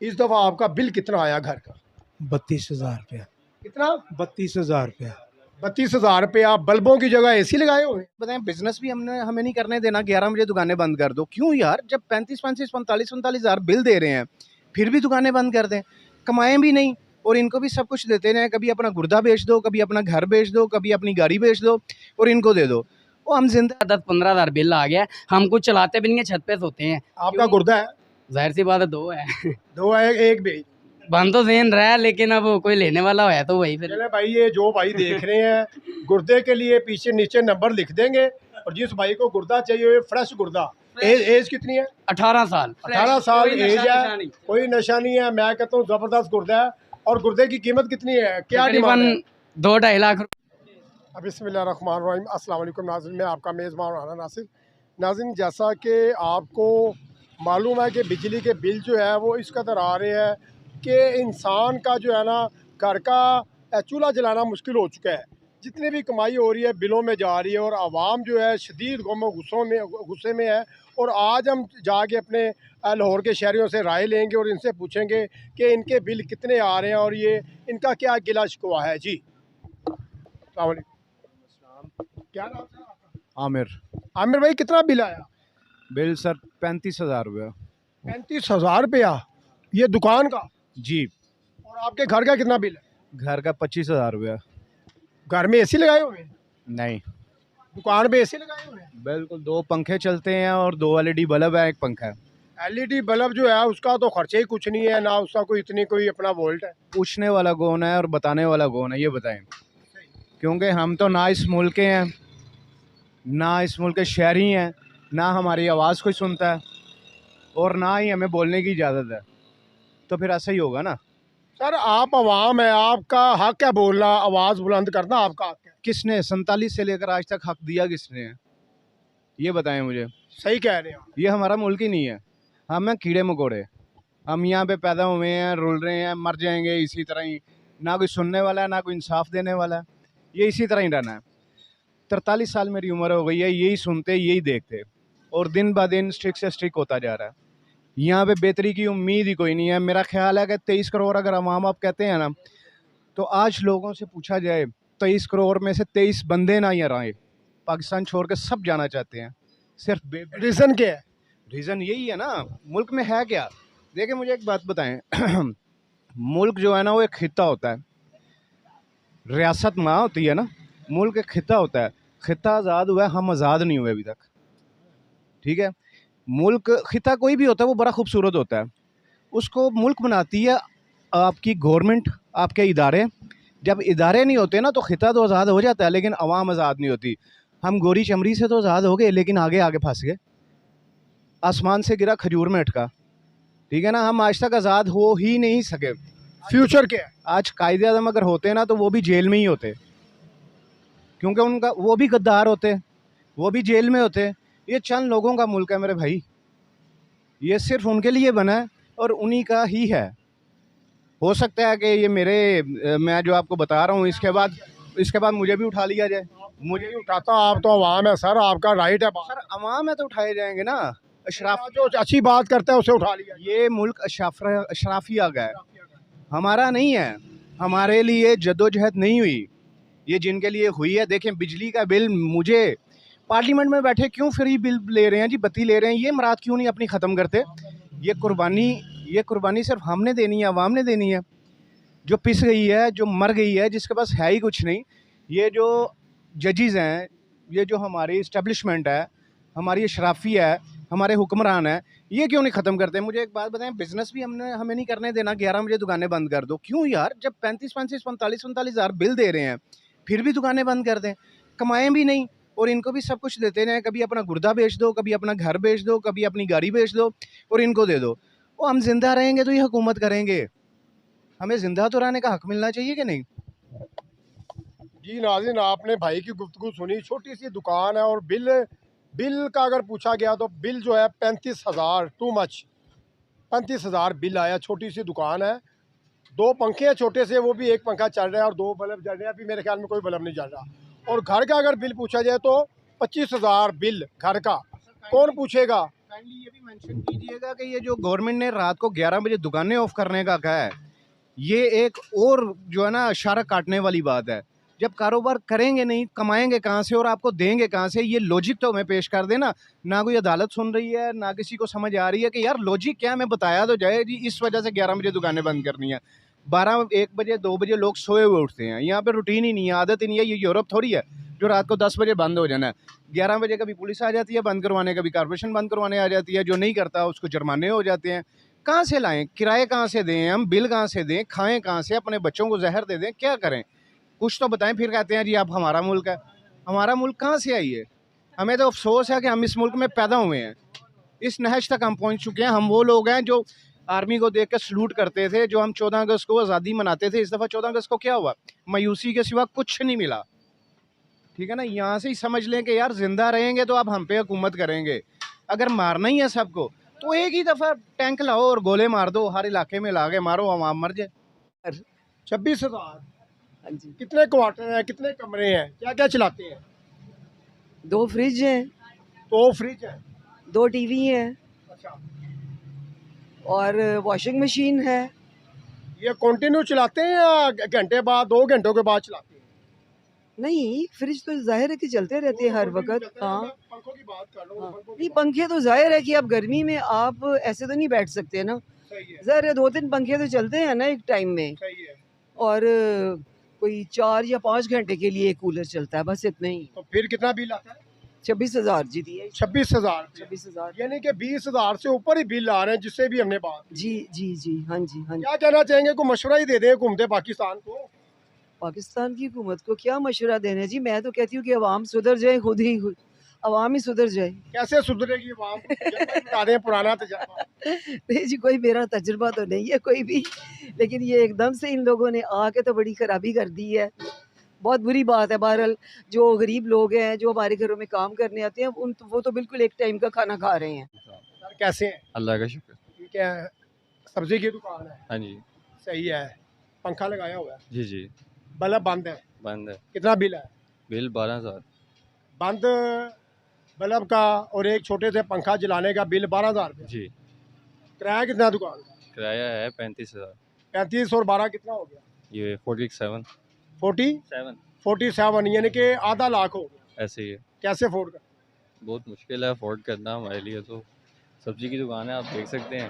इस दफ़ा आपका बिल कितना आया घर का? 32,000 रुपया। कितना? 32,000 रुपया। 32,000 रुपया। बल्बों की जगह एसी लगाए हुए हैं। बताएं, बिजनेस भी हमें नहीं करने देना, 11 बजे दुकानें बंद कर दो। क्यों यार, जब 35 हज़ार बिल दे रहे हैं फिर भी दुकानें बंद कर दें। कमाएं भी नहीं और इनको भी सब कुछ देते रहें। कभी अपना गुर्दा बेच दो, कभी अपना घर बेच दो, कभी अपनी गाड़ी बेच दो और इनको दे दो। वो हम जिंदा 10-15 हज़ार बिल आ गया। हम कुछ चलाते भी नहीं है, छत पे सोते हैं। आपका गुर्दा है? जाहिर सी बात है, 2 है। 2 है, 1 बेच। बंद तो ज़हन रहा है, लेकिन अब कोई लेने वाला है तो वही फिर। चले भाई, ये जो भाई देख रहे हैं गुर्दे के लिए पीछे नीचे नंबर लिख देंगे, और जिस भाई को गुर्दा चाहिए फ्रेश गुर्दा। एज कितनी है? 18 साल। 18 साल कोई एज नशा है, नहीं। कोई नशा नहीं है। मैं कहता हूँ जबरदस्त गुर्दा है। और गुर्दे की कीमत कितनी है, क्या डिमांड है? 2-2.5 लाख। बिस्मिल्लाहिर्रहमानिर्रहीम। अस्सलाम वालेकुम नाज़रीन, मैं आपका मेज़बान राना नासिर। नाज़रीन, जैसा कि आपको मालूम है कि बिजली के बिल जो है वो इस कदर आ रहे हैं कि इंसान का जो है ना घर का चूल्हा जलाना मुश्किल हो चुका है। जितनी भी कमाई हो रही है बिलों में जा रही है, और आवाम जो है शदीद गुस्से में है। और आज हम जाके अपने लाहौर के शहरियों से राय लेंगे और इनसे पूछेंगे कि इनके बिल कितने आ रहे हैं और ये इनका क्या गिला शिकवा है। जी, अस्सलाम वालेकुम। क्या नाम है आपका? आमिर। आमिर भाई, कितना बिल आया? बिल सर 35,000 रुपया। 35,000 रुपया, ये दुकान का? जी। और आपके घर का कितना बिल है? घर का 25,000 रुपया। घर में एसी लगाए हुए हैं? नहीं, दुकान में एसी लगाए हुए हैं? बिल्कुल 2 पंखे चलते हैं और 2 एलईडी बल्ब है, 1 पंखा है। एलईडी बल्ब जो है उसका तो खर्चे ही कुछ नहीं है, ना उसका कोई अपना वोल्ट है। पूछने वाला कौन है और बताने वाला कौन है, ये बताएं। क्योंकि हम तो ना इस मुल्क के हैं, ना इस मुल्क के शहरी हैं, ना हमारी आवाज़ कोई सुनता है और ना ही हमें बोलने की इजाज़त है। तो फिर ऐसा ही होगा ना। सर, आप अवाम है, आपका हक है बोलना, आवाज़ बुलंद करना आपका हक है। किसने 47 से लेकर आज तक हक दिया किसने है, ये बताएं मुझे। सही कह रहे हैं आप। ये हमारा मुल्क ही नहीं है। हम हैं कीड़े मकोड़े, हम यहाँ पे पैदा हुए हैं, रुल रहे हैं, मर जाएंगे इसी तरह ही। ना कोई सुनने वाला है, ना कोई इंसाफ देने वाला है। ये इसी तरह ही रहना है। 43 साल मेरी उम्र हो गई है, यही सुनते यही देखते, और दिन ब दिन स्ट्रिक से स्ट्रिक होता जा रहा है। यहाँ पे बेहतरी की उम्मीद ही कोई नहीं है। मेरा ख्याल है कि 23 करोड़ अगर अवाम आप कहते हैं ना, तो आज लोगों से पूछा जाए 23 करोड़ में से 23 बंदे ना यहाँ रहे, पाकिस्तान छोड़ के सब जाना चाहते हैं। सिर्फ रीज़न क्या है? रीज़न यही है ना, मुल्क में है क्या। देखिए मुझे एक बात बताएं मुल्क जो है ना वो एक खिता होता है, रियासत माँ होती है ना, मुल्क एक खिता होता है। खिता आज़ाद हुआ है, हम आज़ाद नहीं हुए अभी तक, ठीक है। मुल्क खिता कोई भी होता है वो बड़ा खूबसूरत होता है, उसको मुल्क बनाती है आपकी गवर्नमेंट, आपके इदारे। जब इदारे नहीं होते ना तो खिता तो आज़ाद हो जाता है, लेकिन अवाम आज़ाद नहीं होती। हम गोरी चमड़ी से तो आज़ाद हो गए, लेकिन आगे आगे फंस गए। आसमान से गिरा खजूर में अटका, ठीक है ना। हम आज तक आज़ाद हो ही नहीं सके। फ्यूचर क्या है? आज कायदे आज़म अगर होते ना तो वो भी जेल में ही होते, क्योंकि उनका वो भी गद्दार होते, वो भी जेल में होते। ये चंद लोगों का मुल्क है मेरे भाई, ये सिर्फ उनके लिए बना है और उन्हीं का ही है। हो सकता है कि ये मैं जो आपको बता रहा हूँ इसके बाद मुझे भी उठा लिया जाए। मुझे नहीं उठाता, आप तो अवाम है सर, आपका राइट है। सर अवाम है तो उठाए जाएंगे ना। अशराफ जो अच्छी बात करता है उसे उठा लिया। ये मुल्क अशराफी आ गया है, हमारा नहीं है। हमारे लिए जद्दोजहद नहीं हुई, ये जिनके लिए हुई है। देखें बिजली का बिल, मुझे पार्लियामेंट में बैठे क्यों फ्री बिल ले रहे हैं जी, बत्ती ले रहे हैं, ये मराद क्यों नहीं अपनी ख़त्म करते। ये कुर्बानी सिर्फ हमने देनी है, अवाम ने देनी है, जो पिस गई है, जो मर गई है, जिसके पास है ही कुछ नहीं। ये जो जजेज़ हैं, ये जो हमारी इस्टेब्लिशमेंट है, हमारी अशराफी है, हमारे हुक्मरान है, ये क्यों नहीं ख़त्म करते। मुझे एक बात बताएं, बिज़नेस भी हमें नहीं करने देना, 11 बजे दुकानें बंद कर दो। क्यों यार, जब 45 हज़ार बिल दे रहे हैं फिर भी दुकानें बंद कर दें। कमाएं भी नहीं और इनको भी सब कुछ देते रहें। कभी अपना गुर्दा बेच दो, कभी अपना घर बेच दो, कभी अपनी गाड़ी बेच दो और इनको दे दो। वो हम जिंदा रहेंगे तो ये हुकूमत करेंगे, हमें जिंदा तो रहने का हक मिलना चाहिए कि नहीं। जी नाज़रीन, आपने भाई की गुफ्तगू सुनी। छोटी सी दुकान है और बिल का अगर पूछा गया तो बिल जो है 35,000, टू मच। 35,000 बिल आया। छोटी सी दुकान है, 2 पंखे हैं छोटे से, वो भी 1 पंखा चल रहा है और 2 बल्ब जल रहे हैं। अभी मेरे ख्याल में कोई बल्ब नहीं जल रहा। और घर का अगर बिल पूछा जाए तो 25,000 बिल घर का। कौन पूछेगा? काइंडली ये भी मेंशन कीजिएगा कि ये जो गवर्नमेंट ने रात को 11 बजे दुकानें ऑफ करने का कहा है, ये एक और जो है ना इशारा काटने वाली बात है। जब कारोबार करेंगे नहीं, कमाएंगे कहाँ से और आपको देंगे कहाँ से? ये लॉजिक तो हमें पेश कर देना। ना कोई अदालत सुन रही है, ना किसी को समझ आ रही है कि यार लॉजिक क्या है, हमें बताया तो जाए जी इस वजह से 11 बजे दुकानें बंद करनी है। 12, 1 बजे, 2 बजे लोग सोए हुए उठते हैं। यहाँ पे रूटीन ही नहीं है, आदत ही नहीं है। ये यूरोप थोड़ी है जो रात को 10 बजे बंद हो जाना है। 11 बजे कभी पुलिस आ जाती है बंद करवाने, कभी कॉर्पोरेशन बंद करवाने आ जाती है। जो नहीं करता उसको जुर्माने हो जाते हैं। कहाँ से लाएं? किराए कहाँ से दें? हम बिल कहाँ से दें? खाएं कहाँ से? अपने बच्चों को जहर दे दें? क्या करें? कुछ तो बताएं। फिर कहते हैं जी आप हमारा मुल्क है। हमारा मुल्क कहाँ से आई है? हमें तो अफसोस है कि हम इस मुल्क में पैदा हुए हैं। इस नहज तक हम पहुँच चुके हैं। हम वो लोग हैं जो आर्मी को देख कर सलूट करते थे, जो हम 14 अगस्त को आज़ादी मनाते थे। इस दफ़ा 14 अगस्त को क्या हुआ? मायूसी के सिवा कुछ नहीं मिला। ठीक है ना? यहाँ से ही समझ लें कि यार जिंदा रहेंगे तो आप हम पे हुकूमत करेंगे। अगर मारना ही है सबको तो एक ही दफ़ा टैंक लाओ और गोले मार दो, हर इलाके में ला के मारो, हम मर जाए। 26,000। हाँ जी, कितने क्वार्टर हैं, कितने कमरे हैं, क्या क्या चलाते हैं? 2 फ्रिज हैं, तो फ्रिज है। 2 टीवी हैं अच्छा, और वॉशिंग मशीन है। ये कंटिन्यू चलाते हैं या घंटे बाद, 2 घंटों के बाद चलाते हैं? नहीं, फ्रिज तो ज़ाहिर है कि चलते रहते हैं हर वक़्त। हाँ, पंखों की बात कर लो, हाँ। पंखों की नहीं, बात- पंखे तो ज़ाहिर है कि अब गर्मी में आप ऐसे तो नहीं बैठ सकते ना। सही है, ज़ाहिर है 2-3 पंखे तो चलते हैं ना एक टाइम में, सही है। और कोई 4 या 5 घंटे के लिए कूलर चलता है, बस इतना ही। तो फिर कितना बिल आता है? 26,000 जी दिए। 26,000। 26,000। यानी कि 20,000 से ऊपर ही बिल आ रहे हैं, जिससे भी हमने बात की। जी, जी, जी। हाँ जी, हाँ जी। क्या कहना चाहेंगे? कोई मशवरा ही दे दे घूमते पाकिस्तान को। पाकिस्तान की हुकूमत को क्या मशवरा देना है जी? मैं तो कहती हूँ कि अवाम सुधर जाए, खुद ही अवाम ही सुधर जाए। कैसे सुधरेगी आवाम? तजर्बा बता दें, पुराना तजर्बा। नहीं जी, कोई मेरा तजुर्बा तो नहीं है कोई भी, लेकिन ये एकदम से इन लोगों ने आके तो बड़ी खराबी कर दी है। बहुत बुरी बात है। बहरहाल जो गरीब लोग हैं, जो हमारे घरों में काम करने आते हैं, वो तो बिल्कुल एक टाइम का खाना खा रहे हैं। सर कैसे हैं? अल्लाह का शुक्र। ठीक है, सब्जी की दुकान है, हाँ जी, सही है। पंखा लगाया हुआ है, जी जी, बल्ब बंद है। बंद है। कितना बिल है? बिल 12,000। बंद बल्ब का और एक छोटे से पंखा जलाने का बिल 12,000 रुपये। जी, किराया कितना दुकान का? किराया है 35,000। 35 और 12 कितना हो गया? ये 47 47 यानी कि आधा लाख हो गया। ऐसे ही है। कैसे अफोर्ड कर? बहुत मुश्किल है अफोर्ड करना हमारे लिए। तो सब्जी की दुकान है, आप देख सकते हैं।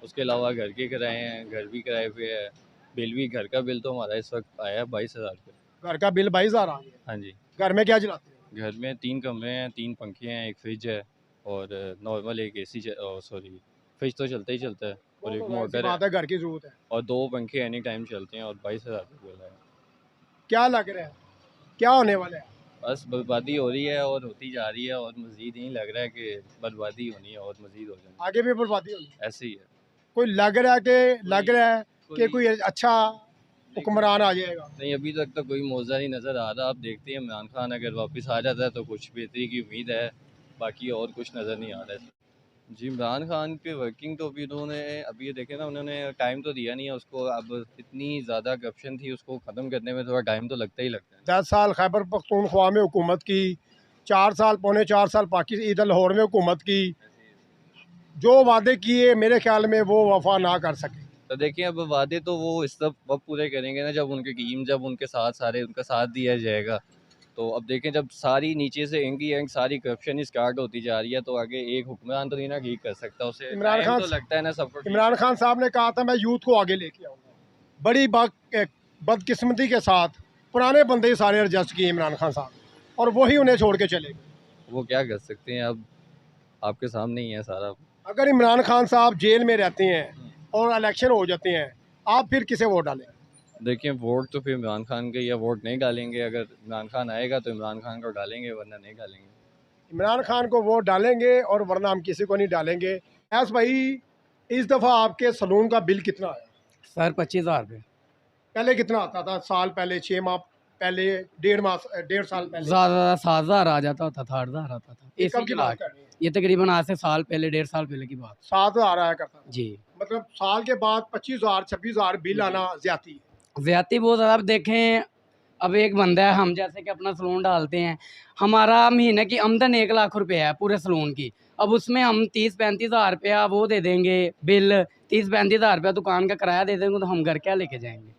उसके अलावा घर के किराए हैं, घर भी किराए पे है। बिल भी, घर का बिल तो हमारा इस वक्त आया है 22,000 रुपये। घर का बिल 22,000 आ गया। हाँ जी, घर में क्या जलाते हैं? घर में 3 कमरे हैं, 3 पंखे हैं, एक फ्रिज है और नॉर्मल एक AC, सॉरी फ्रिज तो चलता ही चलता है, और एक वो तो वैसी मोटर है, बात है, घर की जरूरत है। और 2 पंखे एनी टाइम चलते हैं, और 22,000 रुपये बिल है। क्या लग रहा है, क्या होने वाला है? बस बर्बादी हो रही है और होती जा रही है, और मज़ीद यही लग रहा है कि बर्बादी होनी है और मज़ीद हो जानी आगे भी बर्बादी होनी है? है। ऐसे ही है। कोई लग रहा है कि कोई अच्छा हुक्मरान आ जाएगा? नहीं, अभी तक तो कोई मौज़ा नहीं नज़र आ रहा। आप देखते हैं इमरान खान अगर वापस आ जाता है तो कुछ बेहतरी की उम्मीद है, बाकी और कुछ नज़र नहीं आ रहा है। जी, इमरान खान के वर्किंग तो अभी उन्होंने, अभी ये देखें ना, उन्होंने टाइम तो दिया नहीं है उसको। अब इतनी ज़्यादा करप्शन थी, उसको ख़त्म करने में थोड़ा टाइम तो लगता ही लगता है। 10 साल खैबर पख्तूनख्वा में हुकूमत की, 4 साल, पौने 4 साल पाकिस्तान लाहौर में हुकूमत की। जो वादे किए मेरे ख्याल में वो वफा ना कर सके। तो देखिए, अब वादे तो वो इस सब वक्त पूरे करेंगे ना जब उनकी टीम, जब उनके साथ सारे उनका साथ दिया जाएगा। तो अब देखें, जब सारी नीचे से एंगी एंग सारी करप्शन स्टार्ट होती जा रही है, तो आगे एक हुक्मरान तो नहीं ना ठीक कर सकता उसे। इमरान टाइम खान तो लगता है ना सबको। इमरान खान साहब ने कहा था मैं यूथ को आगे लेके आऊँगा। बड़ी बदकिस्मती के साथ पुराने बंदे ही सारे एडजस्ट किए इमरान खान साहब, और वही उन्हें छोड़ के चले गए। वो क्या कर सकते हैं, अब आपके सामने ही है सारा। अगर इमरान खान साहब जेल में रहते हैं और इलेक्शन हो जाते हैं, आप फिर किसे वोट डालें? देखिए, वोट तो फिर इमरान खान के, या वोट नहीं डालेंगे। अगर इमरान खान आएगा तो इमरान खान को डालेंगे, वरना नहीं डालेंगे। इमरान खान को वोट डालेंगे और वरना हम किसी को नहीं डालेंगे। ऐस भाई, इस दफ़ा आपके सलून का बिल कितना आया? सर 25,000 रुपये। पहले कितना आता था? साल पहले, 6 माह पहले, 1.5 साल पहले? ज़्यादा 7,000 आ जाता था, 8,000 आता था। ये AC कब की चला बात के। कर रहे हैं? ये तकरीबन आज से साल पहले, 1.5 साल पहले की बात। 7,000 आया करता था। जी, मतलब साल के बाद 25,000 26,000 बिल आना ज्यादा है। ज़्यादती बहुत ज़्यादा। अब देखें, अब एक बंदा है, हम जैसे कि अपना सलून डालते हैं, हमारा महीने की आमदन 1 लाख रुपए है पूरे सलून की। अब उसमें हम 30-35 हज़ार रुपया वो दे देंगे बिल, 30-35 हज़ार रुपया दुकान का किराया दे देंगे, तो हम घर क्या लेके जाएंगे?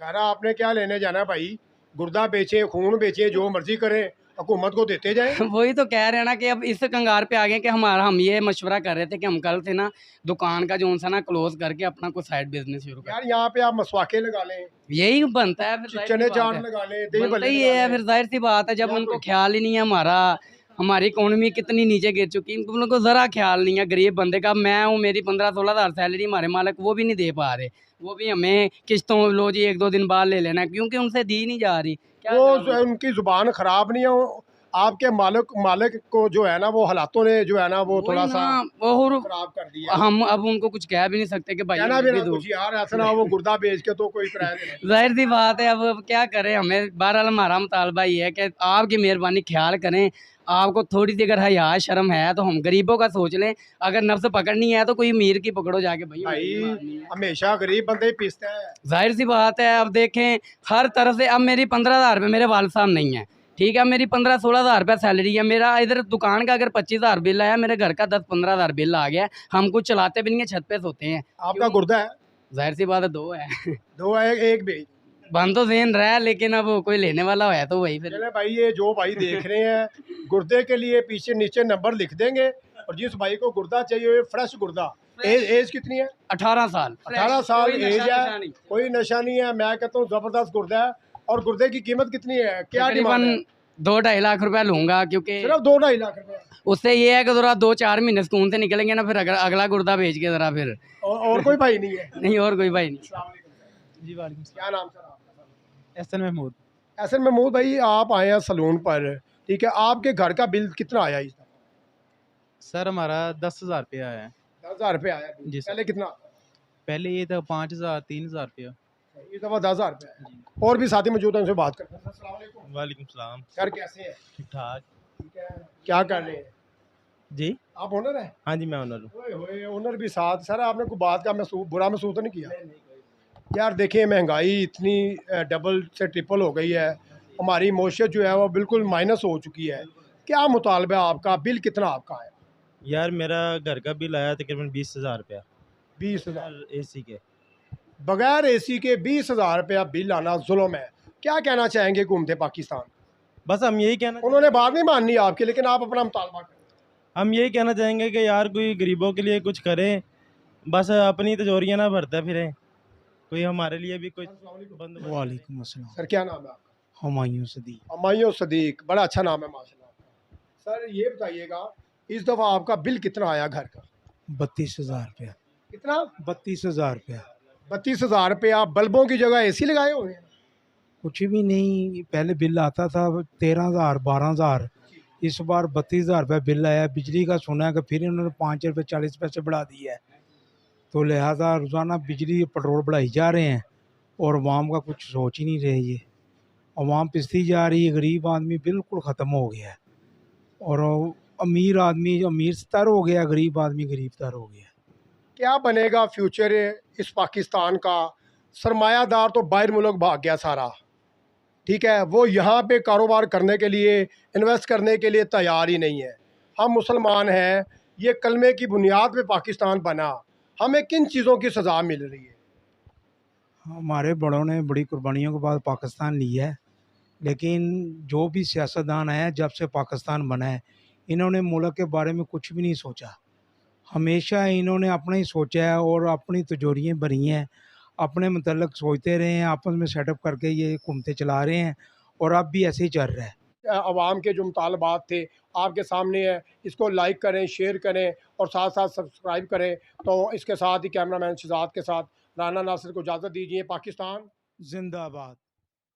घर आपने क्या लेने जाना है भाई? गुर्दा बेचे, खून बेचे, जो मर्जी करें, हुकूमत को देते जाएं। वही तो कह रहे हैं ना कि अब इस कंगार पे आ गए कि हम ये मशवरा कर रहे थे कि हम कल से ना दुकान का जो सा ना क्लोज करके अपना कोई साइड बिजनेस शुरू कर। यार यहाँ पे आप मसवाके लगा लें, यही बनता है, फिर जाहिर सी चने बात चाट है। लगा लें, दही बनता भल्ले ही लगा है, लें। फिर जाहिर सी बात है जब या उनको कोई- ख्याल ही नहीं है हमारी इकोनॉमी कितनी नीचे गिर चुकी है, उनको ज़रा ख्याल नहीं है गरीब बंदे का। मैं हूँ, मेरी 15-16 हज़ार सैलरी, हमारे मालिक वो भी नहीं दे पा रहे, वो भी हमें किस्तों लो जी 1-2 दिन बाद ले लेना है, क्योंकि उनसे दी नहीं जा रही। क्या वो करें? उनकी जुबान खराब नहीं है, आपके मालिक को जो है ना वो हालातों ने जो है ना वो वही थोड़ा सा ना, और खराब कर दिया। हम अब उनको कुछ कह भी नहीं सकते कि भाई कहना हमें भी भी ना दो। कुछ यार, ऐसा ना वो गुर्दा बेच के तो कोई किराया दे। जाहिर सी बात है, अब क्या करें, हमें बहरहाल हमारा मुतालबा ये है कि आपकी मेहरबानी ख्याल करें, आपको थोड़ी सी अगर हया शर्म है तो हम गरीबों का सोच लें, अगर नफ्स पकड़नी है तो कोई अमीर की पकड़ो जाके भाई, हमें भाई नहीं मारनी है। हमेशा गरीब बंदे ही पीसते हैं। जाहिर सी बात है, अब देखें हर तरफ से, अब मेरी 15 हज़ार रुपये मेरे वाल साहब नहीं है, ठीक है, मेरी 15-16 हज़ार रुपये सैलरी है, मेरा इधर दुकान का अगर 25 हज़ार बिल आया, मेरे घर का 10-15 हज़ार बिल आ गया, हम कुछ चलाते भी नहीं है, छत पे सोते हैं। आपका गुर्दा है? जाहिर सी बात है, 2 है। 2 है, एक बेच। बन तो ज़हन रहा है, लेकिन अब कोई लेने वाला है तो वही फिर। चले भाई, ये जो भाई देख रहे हैं गुर्दे के लिए पीछे नीचे नंबर लिख देंगे, और जिस भाई को गुर्दा चाहिए फ्रेश गुर्दा। एज कितनी है? 18 साल। 18 साल कोई एज नशा है, निशा नहीं। कोई नशा नहीं है। मैं कहता हूँ जबरदस्त गुर्दा है। और गुर्दे की कीमत कितनी है, क्या डिमांड है? तकरीबन 2-2.5 लाख रुपया लूंगा, क्योंकि सिर्फ 2-2.5 लाख रुपए। उससे ये है कि ज़रा 2-4 महीने सुकून से निकलेंगे ना, फिर अगला गुर्दा बेच के ज़रा फिर। और कोई भाई नहीं है? नहीं, और कोई भाई नहीं। अस्सलाम वालेकुम। जी वालेकुम क्या नाम सर आपका? एहसन महमूद। एहसन महमूद भाई, आप आए हैं सलून पर, ठीक है, आपके घर का बिल कितना आया इस दफा? सर हमारा 10,000 रुपया आया है। 10,000 रुपये आया बिल। जी सर। पहले कितना? पहले ये था 5,000 3,000 रुपया। इस दफा 10,000 रुपये आया। और भी साथी मौजूद हैं, उनसे बात करते हैं। अस्सलाम वालेकुम। वालेकुम सलाम। सर कैसे हैं? ठीक ठाक। ठीक है, क्या कर रहे हैं? जी आप ओनर हैं? हाँ जी, मैं ऑनर हूँ। ओए होए, ओनर भी साथ। सर आपने कोई बात का बुरा महसूस तो नहीं किया? यार देखिए, महंगाई इतनी डबल से ट्रिपल हो गई है, हमारी मौशियत जो है वो बिल्कुल माइनस हो चुकी है। क्या मुतालबा है आपका? बिल कितना आपका आया? यार मेरा घर का बिल आया तकरीबन 20,000 रुपया 20,000। AC के। बगैर एसी के 20,000 रुपया बिल आना जुल्म है। क्या कहना चाहेंगे घूमते पाकिस्तान? बस हम यही कहना उन्होंने बात नहीं माननी आपकी, लेकिन आप अपना मुतालबा करें। हम यही कहना चाहेंगे कि यार कोई गरीबों के लिए कुछ करें, बस अपनी तिजोरियाँ ना भरते फिरें, कोई हमारे लिए भी कुछ बंद। वालेकुम अस्सलाम। सर क्या नाम है आपका? हुमायूं सदी। अमायो सदीक, बड़ा अच्छा नाम है माशाल्लाह। सर ये बताइएगा, इस दफ़ा आपका बिल कितना आया घर का? 32,000 रुपया। कितना? 32,000 रुपया। 32,000 रुपया। बल्बों की जगह एसी लगाए हुए हैं? कुछ भी नहीं, पहले बिल आता था 13,000 12,000, इस बार 32,000 रुपया बिल आया। बिजली का सुना है कि फिर इन्होंने 5 रुपये 40 पैसे बढ़ा दिया है, तो लिहाजा रोज़ाना बिजली पेट्रोल बढ़ाई जा रहे हैं और अवाम का कुछ सोच ही नहीं रही है। अवाम पिसती जा रही है, गरीब आदमी बिल्कुल ख़त्म हो गया है, और अमीर आदमी अमीर तर हो गया, गरीब आदमी गरीब तर हो गया। क्या बनेगा फ्यूचर इस पाकिस्तान का? सरमायादार तो बाहर मुल्क भाग गया सारा, ठीक है, वो यहाँ पे कारोबार करने के लिए, इन्वेस्ट करने के लिए तैयार ही नहीं है। हम मुसलमान हैं, ये कलमे की बुनियाद पे पाकिस्तान बना, हमें किन चीज़ों की सज़ा मिल रही है? हमारे बड़ों ने बड़ी कुर्बानियों के बाद पाकिस्तान लिया है, लेकिन जो भी सियासतदान आए जब से पाकिस्तान बना है, इन्होंने मुल्क के बारे में कुछ भी नहीं सोचा। हमेशा इन्होंने अपना ही सोचा है और अपनी तिजोरियाँ भरी हैं, अपने मतलब सोचते रहे हैं, आपस में सेटअप करके ये हुकूमतें चला रहे हैं, और अब भी ऐसे ही चल रहा है। अवाम के जो मुतालबात थे आपके सामने है, इसको लाइक करें, शेयर करें और साथ साथ सब्सक्राइब करें। तो इसके साथ ही कैमरामैन शहजाद के साथ राना नासिर को इजाज़त दीजिए। पाकिस्तान जिंदाबाद।